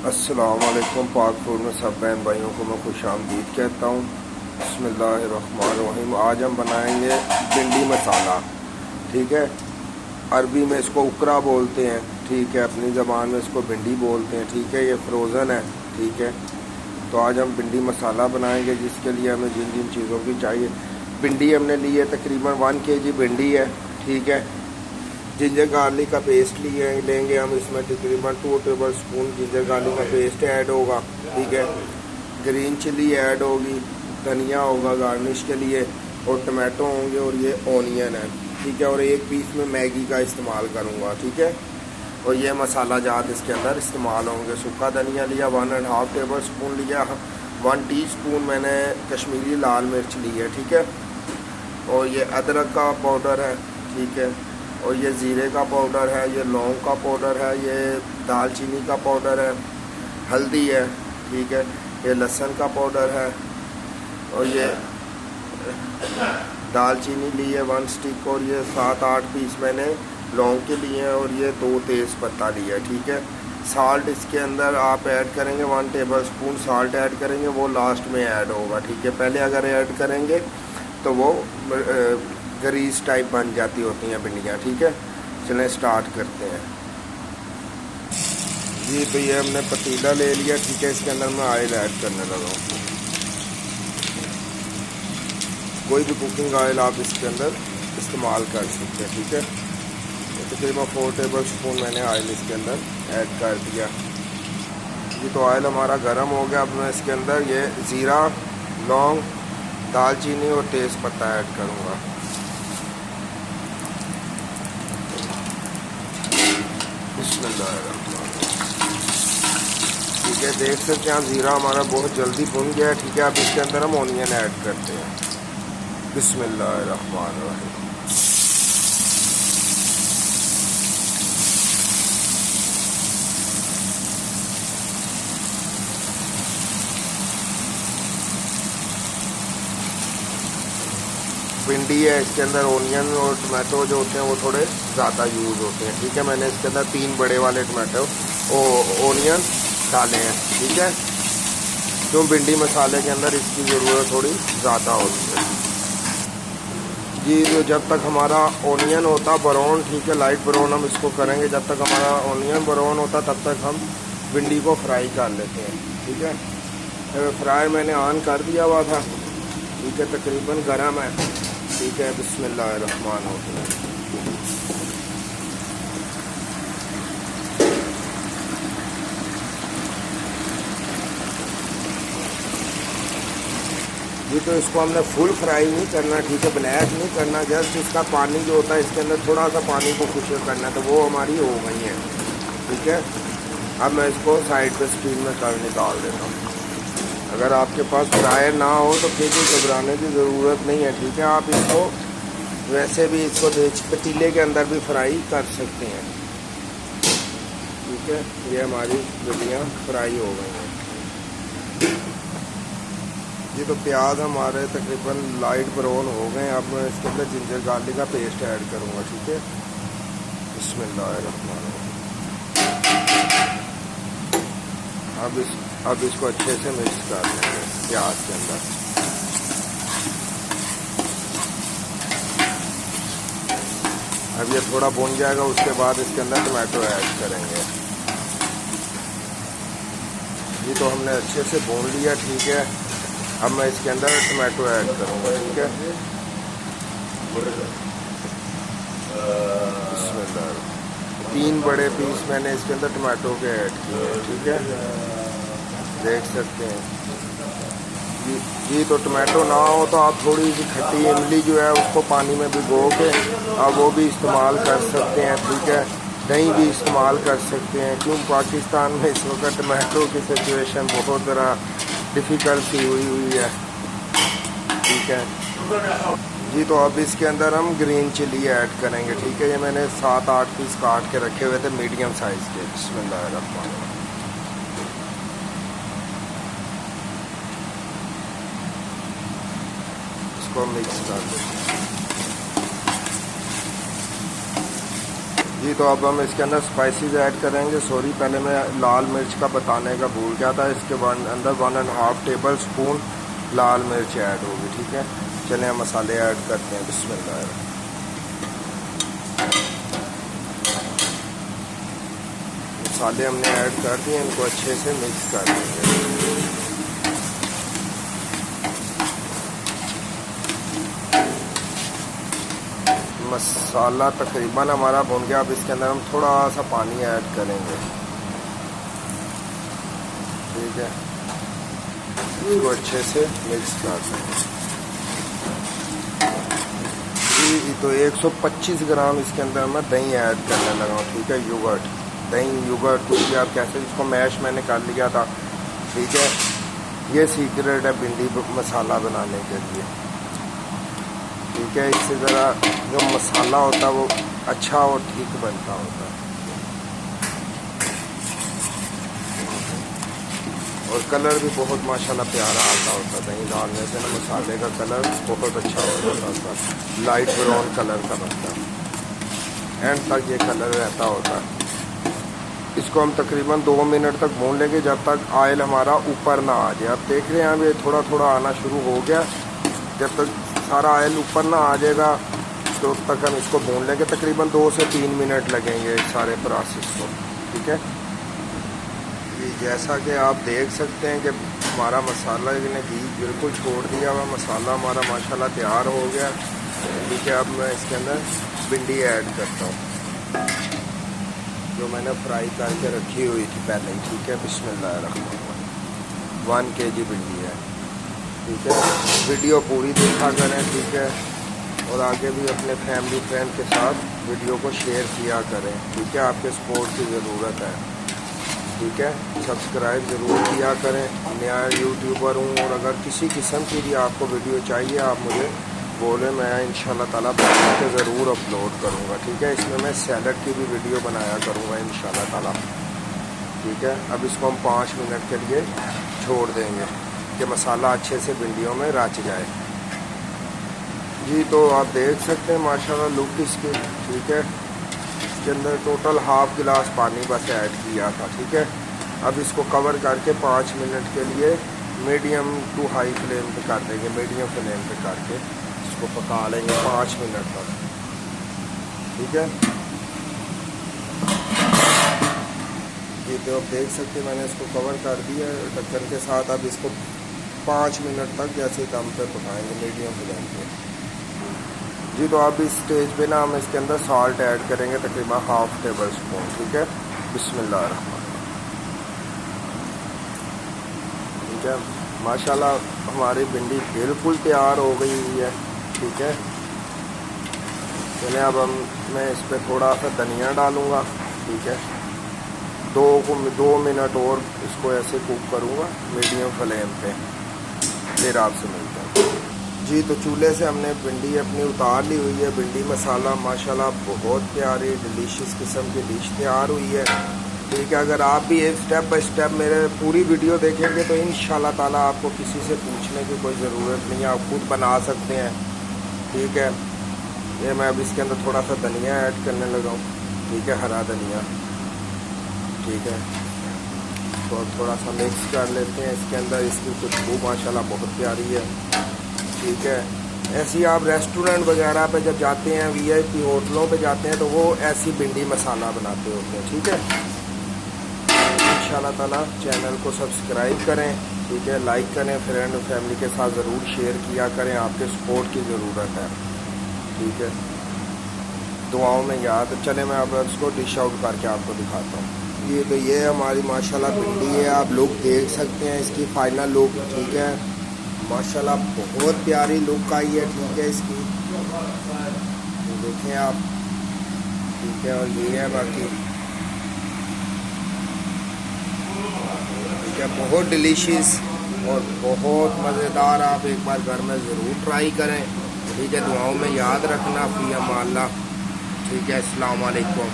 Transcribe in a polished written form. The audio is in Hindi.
अस्सलाम वालेकुम। पाक फूड में सब बहन भाइयों को मैं खुश आमदीद कहता हूँ। बिस्मिल्लाहिर्रहमानिर्रहीम। आज हम बनाएंगे भिंडी मसाला। ठीक है, अरबी में इसको उकरा बोलते हैं। ठीक है, अपनी ज़बान में इसको भिंडी बोलते हैं। ठीक है, ये फ्रोज़न है। ठीक है, तो आज हम भिंडी मसाला बनाएंगे, जिसके लिए हमें जिन जिन चीज़ों की चाहिए। भिंडी हमने ली है तकरीबन 1 kg भिंडी है। ठीक है, जिंजर गार्लिक का पेस्ट लेंगे हम। इसमें तकरीबन 2 टेबल स्पून जिंजर गार्लिक का पेस्ट ऐड होगा। ठीक है, ग्रीन चिली ऐड होगी, धनिया होगा गार्निश के लिए, और टमाटो होंगे, और ये ऑनियन है। ठीक है, और 1 पीस में मैगी का इस्तेमाल करूँगा। ठीक है, और ये मसाला जात इसके अंदर इस्तेमाल होंगे। सूखा धनिया लिया 1.5 टेबल स्पून लिया। 1 टीस्पून मैंने कश्मीरी लाल मिर्च ली है। ठीक है, और ये अदरक का पाउडर है। ठीक है, और ये ज़ीरे का पाउडर है, ये लौंग का पाउडर है, ये दालचीनी का पाउडर है, हल्दी है। ठीक है, ये लहसुन का पाउडर है, और ये दालचीनी ली है 1 स्टिक, और ये 7-8 पीस मैंने लौंग के लिए हैं, और ये 2 तेज़ पत्ता लिया है। ठीक है, साल्ट इसके अंदर आप ऐड करेंगे 1 टेबल स्पून साल्ट ऐड करेंगे, वो लास्ट में ऐड होगा। ठीक है, पहले अगर ऐड करेंगे तो वो ग्रीस टाइप बन जाती होती हैं भिंडियाँ। ठीक है, चलें स्टार्ट करते हैं जी। तो ये हमने पतीला ले लिया। ठीक है, इसके अंदर मैं ऑयल ऐड करने लगा हूँ। कोई भी कुकिंग ऑयल आप इसके अंदर इस्तेमाल कर सकते हैं। ठीक है, तकरीबन 4 टेबल स्पून मैंने ऑयल इसके अंदर ऐड कर दिया जी। तो ऑयल हमारा गर्म हो गया। अब मैं इसके अंदर ये ज़ीरा, लौंग, दालचीनी और तेज़ पत्ता ऐड करूँगा। ठीक है, देख सकते हैं आप ज़ीरा हमारा बहुत जल्दी भुन गया है। ठीक है, अब इसके अंदर हम ऑनियन ऐड करते हैं। बिस्मिल्लाहिर्रहमानिर्रहीम। भिंडी है, इसके अंदर ऑनियन और टमाटो जो होते हैं वो थोड़े ज़्यादा यूज़ होते हैं। ठीक है, मैंने इसके अंदर 3 बड़े वाले टमाटो ऑनियन डाले हैं। ठीक है, क्यों भिंडी मसाले के अंदर इसकी ज़रूरत थोड़ी ज़्यादा होती है जी। तो जब तक हमारा ऑनियन होता ब्राउन, ठीक है, लाइट ब्राउन हम इसको करेंगे। जब तक हमारा ऑनियन ब्राउन होता तब तक हम भिंडी को फ्राई कर लेते हैं। ठीक है, फ्राई मैंने ऑन कर दिया हुआ था। ठीक है, तकरीबन गर्म है। ठीक है, बिस्मिल्लाहिर्रहमानिर्रहीम। जी, तो इसको हमने फुल फ्राई नहीं करना। ठीक है, ब्लैक नहीं करना, जस्ट इसका पानी जो होता है इसके अंदर थोड़ा सा पानी को खुश्क करना, तो वो हमारी हो गई है। ठीक है, अब मैं इसको साइड पे स्टीम में कर निकाल देता हूँ। अगर आपके पास फ्रायर ना हो तो फिर भी घबराने की ज़रूरत नहीं है। ठीक है, आप इसको वैसे भी इसको पतीले के अंदर भी फ्राई कर सकते हैं। ठीक है, ये हमारी भिंडियाँ फ्राई हो गई हैं जी। तो प्याज हमारे तकरीबन लाइट ब्राउन हो गए। अब मैं इसके अंदर जिंजर गार्लिक का पेस्ट ऐड करूँगा। ठीक है, बिस्मिल्लाहिर्रहमानिर्रहीम। अब इसको अच्छे से मिक्स कर देंगे प्याज के अंदर। अब ये थोड़ा भून जाएगा, उसके बाद इसके अंदर टमाटो ऐड करेंगे जी। तो हमने अच्छे से भून लिया। ठीक है, अब मैं इसके अंदर टमाटो ऐड करूँगा। ठीक है, 3 बड़े पीस मैंने इसके अंदर टमाटो के ऐड किए। ठीक है, देख सकते हैं जी। तो टमाटो ना हो तो आप थोड़ी सी खट्टी इमली जो है उसको पानी में भिगो के आप वो भी इस्तेमाल कर सकते हैं। ठीक है, दही भी इस्तेमाल कर सकते हैं। क्यों पाकिस्तान में इस वक्त टमाटो की सिचुएशन बहुत ज़रा डिफ़िकल्ट सी हुई है। ठीक है जी, तो अब इसके अंदर हम ग्रीन चिली ऐड करेंगे। ठीक है, ये मैंने 7-8 पीस काट के रखे हुए थे मीडियम साइज़ के। बिस्मिल्लाहिर्रहमानिर्रहीम। इसको मिक्स कर देते हैं जी तो अब हम इसके अंदर स्पाइसेस ऐड करेंगे। सॉरी, पहले मैं लाल मिर्च का बताने का भूल गया था। इसके अंदर 1.5 टेबल स्पून लाल मिर्च ऐड होगी। ठीक है, चलिए हम मसाले ऐड करते हैं। बिस्मिल्लाह। मसाले हमने ऐड कर दिए, इनको अच्छे से मिक्स कर देंगे। मसाला तकरीबन हमारा भुन गया। अब इसके अंदर हम थोड़ा सा पानी ऐड करेंगे। ठीक है, इसको अच्छे से मिक्स कर देंगे। तो 125 ग्राम इसके अंदर मैं दही ऐड करने लगा हूँ। ठीक है, योगर्ट, दही योगर्ट कुछ भी आप कैसे, इसको मैश मैंने कर लिया था। ठीक है, ये सीक्रेट है भिंडी मसाला बनाने के लिए। ठीक है, इससे ज़रा जो मसाला होता है वो अच्छा और ठीक बनता होता है, और कलर भी बहुत माशाल्लाह प्यारा आता होता है। दही डालने से ना मसाले का कलर बहुत अच्छा हो जाता है, लाइट ब्राउन कलर का बनता है, एंड तक ये कलर रहता होता है। इसको हम तकरीबन 2 मिनट तक भून लेंगे, जब तक ऑयल हमारा ऊपर ना आ जाए। आप देख रहे हैं अभी थोड़ा थोड़ा आना शुरू हो गया। जब तक सारा ऑयल ऊपर ना आ जाएगा तो तक हम इसको भून लेंगे। तकरीबन 2 से 3 मिनट लगेंगे इस सारे प्रोसेस को। ठीक है, ये जैसा कि आप देख सकते हैं कि हमारा मसाला ने घी बिल्कुल छोड़ दिया हुआ, मसाला हमारा माशाल्लाह तैयार हो गया। ठीक है, अब मैं इसके अंदर भिंडी ऐड करता हूँ जो मैंने फ्राई करके रखी हुई थी पहले ही। ठीक है, बिस्मिल्लाहिर्रहमानिर्रहीम। 1 kg भिंडी है। ठीक है, वीडियो पूरी देखा करें। ठीक है, और आगे भी अपने फैमिली फ्रेंड के साथ वीडियो को शेयर किया करें। ठीक है, आपके सपोर्ट की ज़रूरत है। ठीक है, सब्सक्राइब ज़रूर किया करें। नया यूट्यूबर हूँ, और अगर किसी किस्म की भी आपको वीडियो चाहिए आप मुझे बोले, मैं इंशाल्लाह ताला बना के ज़रूर अपलोड करूँगा। ठीक है, इसमें मैं सैलड की भी वीडियो बनाया करूँगा इंशाल्लाह ताला। ठीक है, अब इसको हम 5 मिनट के लिए छोड़ देंगे कि मसाला अच्छे से भिंडियों में रच जाए। जी तो आप देख सकते हैं माशाल्लाह लुक इसकी। ठीक है, इसके अंदर टोटल ½ गिलास पानी बस ऐड किया था। ठीक है, अब इसको कवर करके 5 मिनट के लिए मीडियम टू हाई फ्लेम पे कर देंगे। मीडियम फ्लेम पे करके इसको पका लेंगे 5 मिनट तक। ठीक है, ये तो आप देख सकते हैं मैंने इसको कवर कर दिया ढक्कन के साथ। अब इसको 5 मिनट तक जैसे दम पे पकाएंगे मीडियम फ्लेम पे। जी तो अब इस स्टेज पे ना हम इसके अंदर सॉल्ट ऐड करेंगे तकरीबन ½ टेबल स्पून। ठीक है, बिस्मिल्लाहिर्रहमानिर्रहीम। ठीक है, माशाल्लाह हमारी भिंडी बिल्कुल तैयार हो गई हुई है। ठीक है, चलिए अब मैं इस पर थोड़ा सा धनिया डालूँगा। ठीक है, 2 मिनट और इसको ऐसे कुक करूँगा मीडियम फ्लेम पे, फिर आपसे मिलता है। जी तो चूल्हे से हमने भिंडी अपनी उतार ली हुई है। भिंडी मसाला माशाल्लाह बहुत प्यारी डिलीशियस किस्म की डिश तैयार हुई है। ठीक है, अगर आप भी एक स्टेप बाय स्टेप मेरे पूरी वीडियो देखेंगे तो इंशाल्लाह ताला आपको किसी से पूछने की कोई ज़रूरत नहीं है, आप खुद बना सकते हैं। ठीक है, ये मैं अब इसके अंदर थोड़ा सा धनिया ऐड करने लगा हूँ। ठीक है, हरा धनिया। ठीक है, तो थोड़ा सा मिक्स कर लेते हैं इसके अंदर। इसकी खुशबू माशाल्लाह बहुत प्यारी है। ठीक है, ऐसी आप रेस्टोरेंट वगैरह पे जब जाते हैं, VIP होटलों पे जाते हैं, तो वो ऐसी भिंडी मसाला बनाते होते हैं। ठीक है, इंशाल्लाह ताला चैनल को सब्सक्राइब करें। ठीक है, लाइक करें, फ्रेंड और फैमिली के साथ ज़रूर शेयर किया करें, आपके सपोर्ट की ज़रूरत है। ठीक है, दुआओं में याद। चले मैं अब इसको डिश आउट करके आपको दिखाता हूँ। ये हमारी माशाल्लाह भिंडी है, आप लोग देख सकते हैं इसकी फाइनल लुक। ठीक है, माशाल्लाह बहुत प्यारी लुक आई है। ठीक है, इसकी देखें आप। ठीक है, और ये है बाकी। ठीक है, बहुत डिलीशियस और बहुत मज़ेदार। आप एक बार घर में ज़रूर ट्राई करें। ठीक है, दुआओं में याद रखना। फ़ी अमान अल्लाह। ठीक है, अस्सलाम वालेकुम।